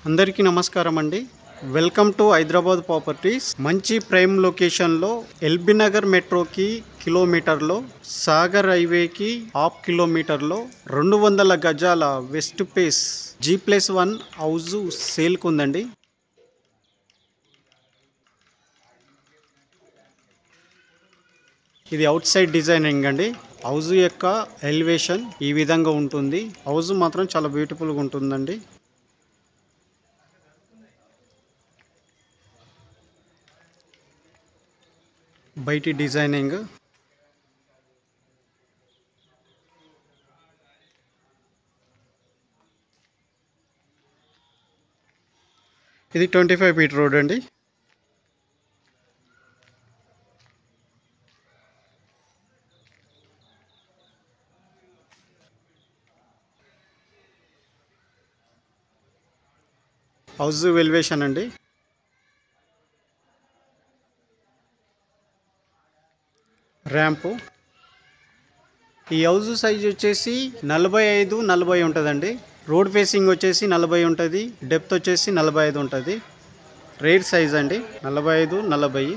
అందరికీ నమస్కారం అండి. Welcome to Hyderabad properties. మంచి ప్రైమ్ లొకేషన్లో ఎల్బీ నగర్ మెట్రోకి కిలోమీటర్లో, సాగర్ హైవేకి హాఫ్ కిలోమీటర్లో 200 గజాల వెస్ట్ ఫేస్ G+1 హౌస్ సేల్కు ఉందండి. ఇది అవుట్ సైడ్ డిజైనింగ్ అండి. హౌస్ యొక్క ఎలివేషన్ ఈ విధంగా ఉంటుంది. హౌస్ మాత్రం చాలా బ్యూటిఫుల్గా ఉంటుందండి. బయటి డిజైనింగ్ ఇది 25 ఫీట్ రోడ్ అండి. హౌస్ ఎలివేషన్ అండి. ర్యాంపు. ఈ హౌస్ సైజ్ వచ్చేసి 45-40 ఉంటుందండి. రోడ్ ఫేసింగ్ వచ్చేసి 40 ఉంటుంది. డెప్త్ వచ్చేసి 45 ఉంటుంది. రేర్ సైజ్ అండి 45-40.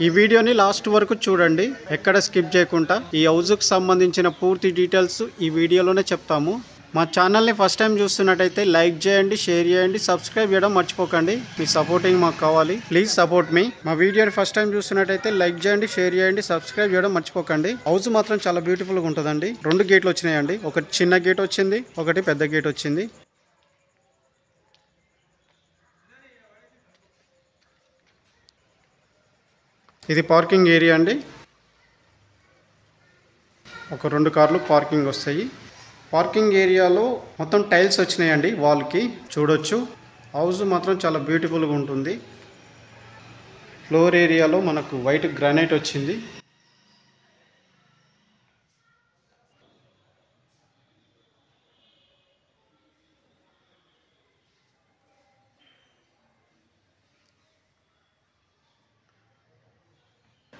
ఈ వీడియోని లాస్ట్ వరకు చూడండి, ఎక్కడ స్కిప్ చేయకుండా. ఈ హౌస్కి సంబంధించిన పూర్తి డీటెయిల్స్ ఈ వీడియోలోనే చెప్తాము. మా ఛానల్ని ఫస్ట్ టైం చూస్తున్నట్టయితే లైక్ చేయండి, షేర్ చేయండి, సబ్స్క్రైబ్ చేయడం మర్చిపోకండి. మీ సపోర్టింగ్ మాకు కావాలి. ప్లీజ్ సపోర్ట్ మీ. మా వీడియోని ఫస్ట్ టైం చూస్తున్నట్టయితే లైక్ చేయండి, షేర్ చేయండి, సబ్స్క్రైబ్ చేయడం మర్చిపోకండి. హౌస్ మాత్రం చాలా బ్యూటిఫుల్గా ఉంటుందండి. 2 గేట్లు వచ్చినాయండి. ఒకటి చిన్న గేట్ వచ్చింది, ఒకటి పెద్ద గేట్ వచ్చింది. ఇది పార్కింగ్ ఏరియా అండి. ఒక 2 కార్లు పార్కింగ్ వస్తాయి. పార్కింగ్ ఏరియాలో మొత్తం టైల్స్ వచ్చినాయండి వాల్కి, చూడొచ్చు. హౌస్ మాత్రం చాలా బ్యూటిఫుల్గా ఉంటుంది. ఫ్లోర్ ఏరియాలో మనకు వైట్ గ్రానైట్ వచ్చింది.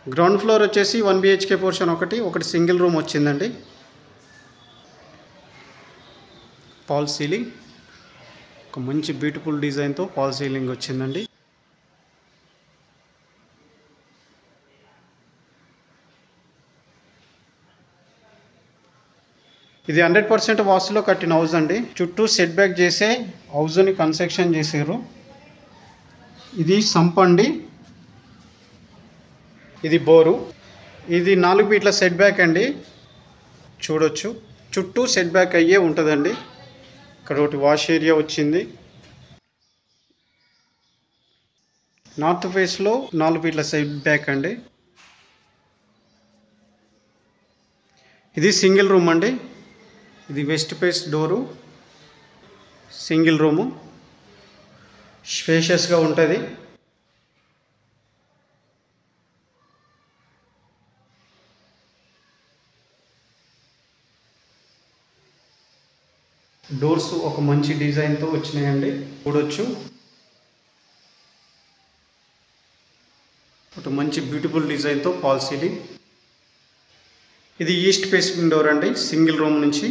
గ్రౌండ్ ఫ్లోర్ వచ్చేసి 1 BHK పోర్షన్ ఒకటి సింగిల్ రూమ్ వచ్చిందండి. ఫాల్ సీలింగ్, ఒక మంచి బ్యూటిఫుల్ డిజైన్తో ఫాల్ సీలింగ్ వచ్చిందండి. ఇది 100% వాస్తులో కట్టిన హౌస్ అండి. చుట్టూ సెట్ బ్యాక్ చేసే హౌస్ని కన్స్ట్రక్షన్ చేసారు. ఇది సంప్ అండి. ఇది బోరు. ఇది 4 ఫీట్ల సెట్ బ్యాక్ అండి, చూడొచ్చు. చుట్టూ సెట్ బ్యాక్ అయ్యే ఉంటుందండి. ఇక్కడ ఒకటి వాష్ ఏరియా వచ్చింది. నార్త్ ఫేస్లో 4 ఫీట్ల సెట్ బ్యాక్ అండి. ఇది సింగిల్ రూమ్ అండి. ఇది west face door, single room, స్పేషియస్గా ఉంటుంది. డోర్స్ ఒక మంచి డిజైన్తో వచ్చినాయండి, చూడొచ్చు. ఒక మంచి బ్యూటిఫుల్ డిజైన్తో ఫాల్ సీలింగ్. ఇది ఈస్ట్ ఫేసింగ్ డోర్ అండి, సింగిల్ రూమ్ నుంచి.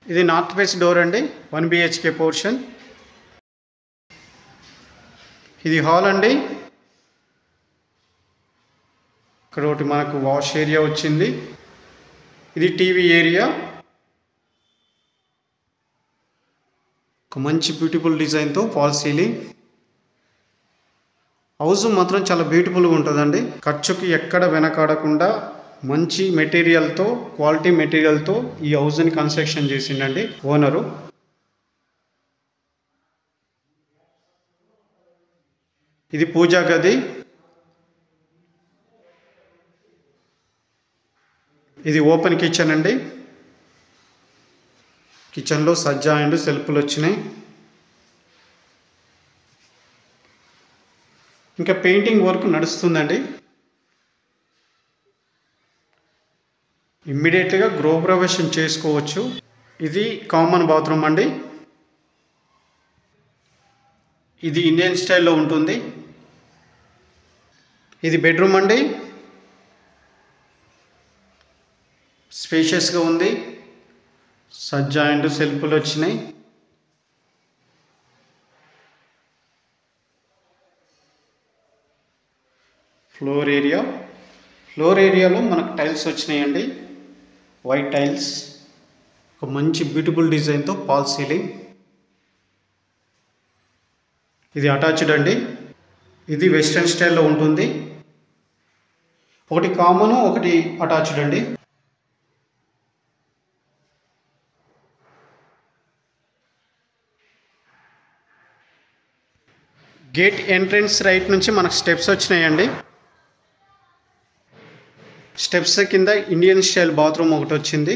ఇది నార్త్ ఫేస్ డోర్ అండి, 1 BHK పోర్షన్. ఇది హాల్ అండి. ఇక్కడ ఒకటి మనకు వాష్ ఏరియా వచ్చింది. ఇది టీవీ ఏరియా. ఒక మంచి బ్యూటిఫుల్ డిజైన్తో ఫాల్ సీలింగ్. హౌస్ మాత్రం చాలా బ్యూటిఫుల్గా ఉంటుందండి. ఖర్చుకి ఎక్కడ వెనకాడకుండా మంచి మెటీరియల్తో, క్వాలిటీ మెటీరియల్తో ఈ హౌస్ని కన్స్ట్రక్షన్ చేసిండండి ఓనరు. ఇది పూజా గది. ఇది ఓపెన్ కిచెన్ అండి. కిచెన్లో సజ్జా అండ్ సెల్ఫ్లు వచ్చినాయి. ఇంకా పెయింటింగ్ వర్క్ నడుస్తుందండి. ఇమ్మీడియట్గా గృహప్రవేశం చేసుకోవచ్చు. ఇది కామన్ బాత్రూమ్ అండి. ఇది ఇండియన్ స్టైల్లో ఉంటుంది. ఇది బెడ్రూమ్ అండి. స్పేషియస్గా ఉంది. సజ్జా అండ్ సెల్ఫ్లు వచ్చినాయి. ఫ్లోర్ ఏరియాలో మనకు టైల్స్ వచ్చినాయండి. వైట్ టైల్స్, ఒక మంచి బ్యూటిఫుల్ డిజైన్తో ఫాల్ సీలింగ్. ఇది అటాచ్డ్ అండి. ఇది వెస్ట్రన్ స్టైల్లో ఉంటుంది. ఒకటి కామన్, ఒకటి అటాచ్డ్ అండి. గేట్ ఎంట్రన్స్ రైట్ నుంచి మనకు స్టెప్స్ వచ్చినాయండి. స్టెప్స్ కింద ఇండియన్ స్టైల్ బాత్రూమ్ ఒకటి వచ్చింది.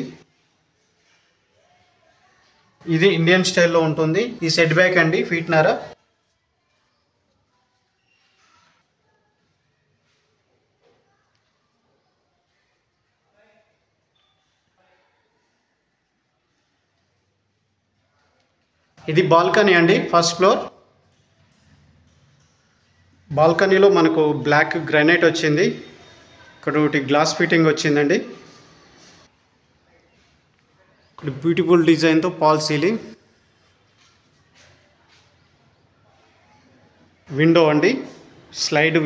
ఇది ఇండియన్ స్టైల్లో ఉంటుంది. ఈ సెట్ బ్యాక్ అండి, ఫీట్నర. ఇది బాల్కనీ అండి, ఫస్ట్ ఫ్లోర్. బాల్కనీలో మనకు బ్లాక్ గ్రానైట్ వచ్చింది. ఇక్కడ ఒకటి గ్లాస్ ఫిట్టింగ్ వచ్చిందండి. ఇక్కడ బ్యూటిఫుల్ డిజైన్తో ఫాల్ సీలింగ్. విండో అండి, స్లైడ్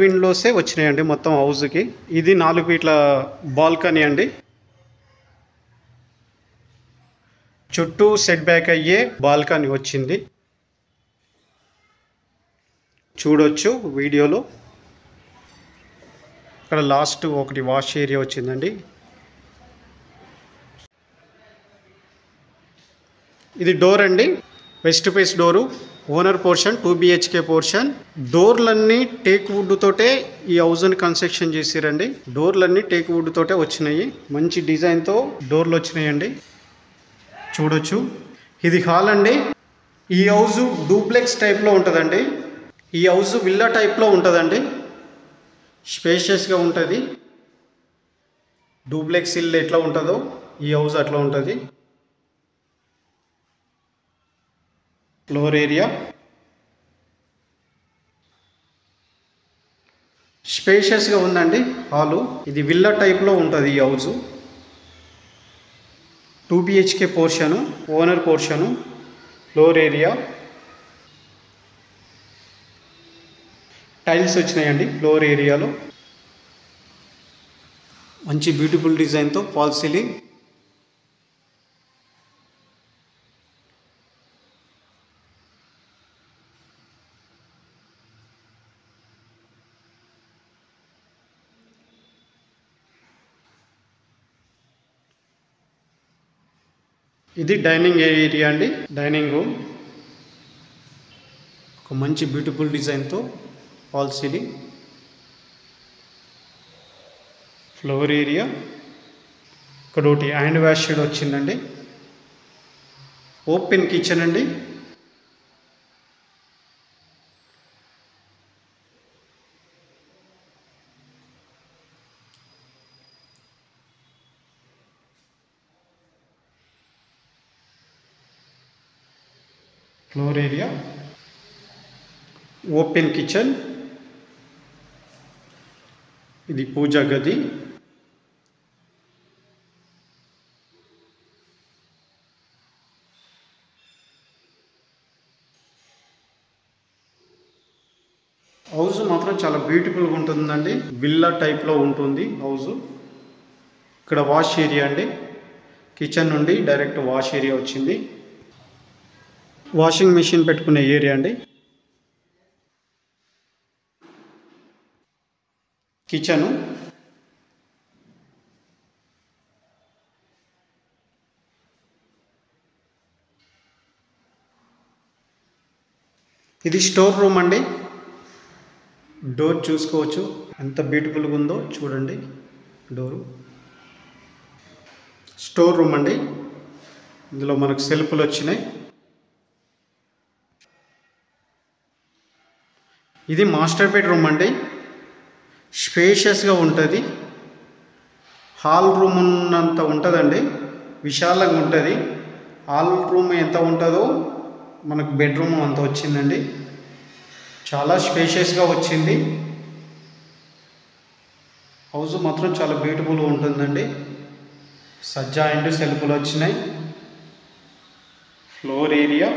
విండోసే వచ్చినాయండి మొత్తం హౌస్కి. ఇది 4 ఫీట్ల బాల్కనీ అండి. చుట్టూ సెట్ బ్యాక్ అయ్యే బాల్కనీ వచ్చింది, చూడొచ్చు వీడియోలో. ఇక్కడ లాస్ట్ ఒకటి వాష్ ఏరియా వచ్చిందండి. ఇది డోర్ అండి, west face door. Owner portion 2 BHK portion. డోర్లన్నీ టేక్ వుడ్ తోటే ఈ హౌస్ని కన్స్ట్రక్షన్ చేసిరండి. డోర్లన్నీ టేక్ వుడ్ తోటే వచ్చినాయి. మంచి డిజైన్తో డోర్లు వచ్చినాయండి, చూడొచ్చు. ఇది హాల్ అండి. ఈ హౌస్ డూప్లెక్స్ టైప్లో ఉంటుందండి. ఈ హౌస్ విల్లా టైప్లో ఉంటుందండి. స్పేషియస్గా ఉంటుంది. డూప్లెక్స్ ఇల్లు ఎట్లా ఉంటుందో ఈ హౌస్ అట్లా ఉంటుంది. ఫ్లోర్ ఏరియా స్పేషియస్గా ఉందండి హాలు. ఇది విల్లా టైప్లో ఉంటుంది ఈ house. 2 BHK portion, owner portion. Floor area tiles వచ్చినాయండి. ఫ్లోర్ ఏరియాలో మంచి బ్యూటిఫుల్ డిజైన్తో ఫాల్ సీలింగ్. ఇది డైనింగ్ ఏరియా అండి, డైనింగ్ రూమ్. ఒక మంచి బ్యూటిఫుల్ డిజైన్తో ఫాల్ సీలింగ్. ఫ్లోర్ ఏరియా ఇక్కడ ఒకటి హ్యాండ్ వాష్ షెడ్ వచ్చిందండి. ఓపెన్ కిచెన్ అండి. Floor area, open kitchen. ఇది పూజా గది. హౌస్ మాత్రం చాలా బ్యూటిఫుల్గా ఉంటుందండి. విల్లా టైప్లో ఉంటుంది హౌస్. ఇక్కడ వాష్ ఏరియా అండి. కిచెన్ నుండి డైరెక్ట్ వాష్ ఏరియా వచ్చింది. వాషింగ్ మెషిన్ పెట్టుకునే ఏరియా అండి. కిచెను, ఇది స్టోర్ రూమ్ అండి. డోర్ చూసుకోవచ్చు ఎంత బ్యూటిఫుల్గా ఉందో చూడండి. డోరు స్టోర్ రూమ్ అండి. ఇందులో మనకు సెల్ఫ్లు వచ్చినాయి. ఇది మాస్టర్ బెడ్రూమ్ అండి. స్పేషియస్గా ఉంటుంది. హాల్ రూమ్ ఉన్నంత ఉంటుందండి, విశాలంగా ఉంటుంది. హాల్ రూమ్ ఎంత ఉంటుందో మనకు బెడ్రూమ్ అంత వచ్చిందండి. చాలా స్పేషియస్గా వచ్చింది. హౌస్ మాత్రం చాలా బ్యూటిఫుల్గా ఉంటుందండి. సజ్జా అండ్ సెల్ఫ్లు వచ్చినాయి. ఫ్లోర్ ఏరియా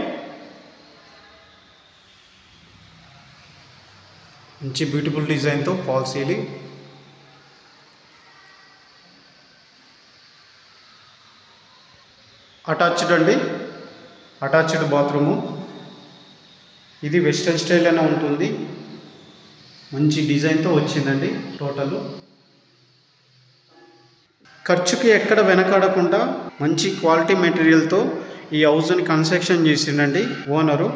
మంచి బ్యూటిఫుల్ డిజైన్తో ఫాల్ సీలింగ్. అటాచ్డ్ అండి, అటాచ్డ్ బాత్రూము. ఇది వెస్ట్రన్ స్టైల్ అయినా ఉంటుంది, మంచి డిజైన్తో వచ్చిందండి. టోటల్ ఖర్చుకి ఎక్కడ వెనకాడకుండా మంచి క్వాలిటీ మెటీరియల్తో ఈ హౌస్ని కన్స్ట్రక్షన్ చేసిండండి ఓనరు.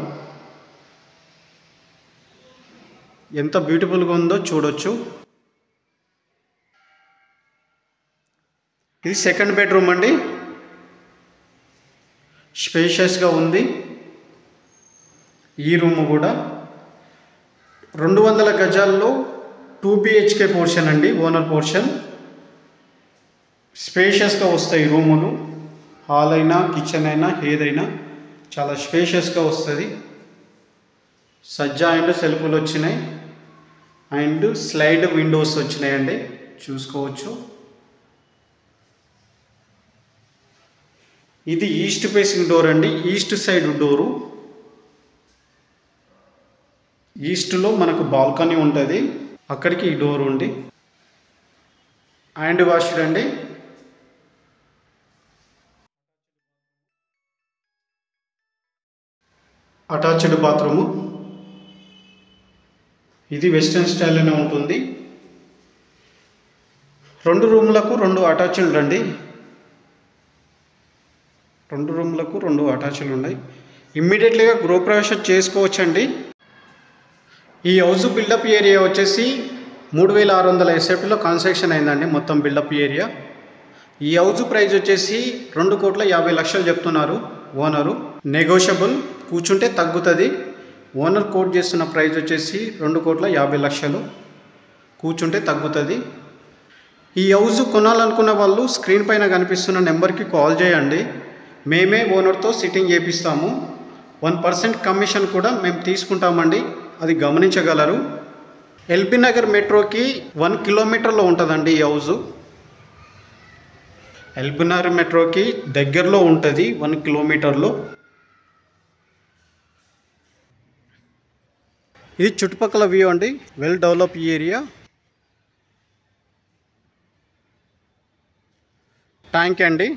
ఎంత బ్యూటిఫుల్గా ఉందో చూడొచ్చు. ఇది సెకండ్ బెడ్రూమ్ అండి, స్పేషియస్గా ఉంది. ఈ రూము కూడా 200 గజాల్లో 2 BHK పోర్షన్ అండి, ఓనర్ పోర్షన్. స్పేషియస్గా వస్తాయి రూములు, హాల్ అయినా కిచెన్ అయినా ఏదైనా చాలా స్పేషియస్గా వస్తుంది. సజ్జా అండ్ సెల్ఫ్లు వచ్చినాయి అండ్ స్లైడ్ విండోస్ వచ్చినాయండి, చూసుకోవచ్చు. ఇది ఈస్ట్ ఫేసింగ్ డోర్ అండి, ఈస్ట్ సైడ్ డోరు. ఈస్ట్లో మనకు బాల్కనీ ఉంటుంది, అక్కడికి ఈ డోర్ ఉంది. హ్యాండ్ వాష్డ్ అండి. Attached bathroom. ఇది వెస్ట్రన్ స్టైల్లోనే ఉంటుంది. 2 రూమ్లకు 2 అటాచ్డ్ అండి, 2 రూమ్లకు 2 అటాచ్లు ఉన్నాయి. ఇమ్మీడియట్లీగా గృహప్రవేశం చేసుకోవచ్చండి. ఈ హౌస్ బిల్డప్ ఏరియా వచ్చేసి 3600 SFTలో కన్స్ట్రక్షన్ అయిందండి, మొత్తం బిల్డప్ ఏరియా. ఈ హౌస్ ప్రైస్ వచ్చేసి 2,50,00,000 చెప్తున్నారు ఓనరు. నెగోషియబుల్, కూర్చుంటే తగ్గుతుంది. ఓనర్ కోట్ చేస్తున్న ప్రైస్ వచ్చేసి 2,50,00,000, కూర్చుంటే తగ్గుతుంది. ఈ హౌస్ కొనాలనుకున్న వాళ్ళు స్క్రీన్ పైన కనిపిస్తున్న నెంబర్కి కాల్ చేయండి, మేమే ఓనర్తో సిట్టింగ్ చేపిస్తాము. 1% కమిషన్ కూడా మేము తీసుకుంటామండి, అది గమనించగలరు. ఎల్బీ నగర్ మెట్రోకి 1 కిలోమీటర్లో ఉంటుందండి ఈ హౌజు. ఎల్బీ నగర్ మెట్రోకి దగ్గరలో ఉంటుంది, 1 కిలోమీటర్లో. ఇది చుట్టుపక్కల వ్యూ అండి, వెల్ డెవలప్ ఏరియా. ట్యాంక్ అండి.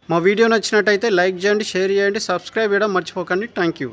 మా వీడియో నచ్చినట్టయితే లైక్ చేయండి, షేర్ చేయండి, సబ్స్క్రైబ్ చేయడం మర్చిపోకండి. Thank you.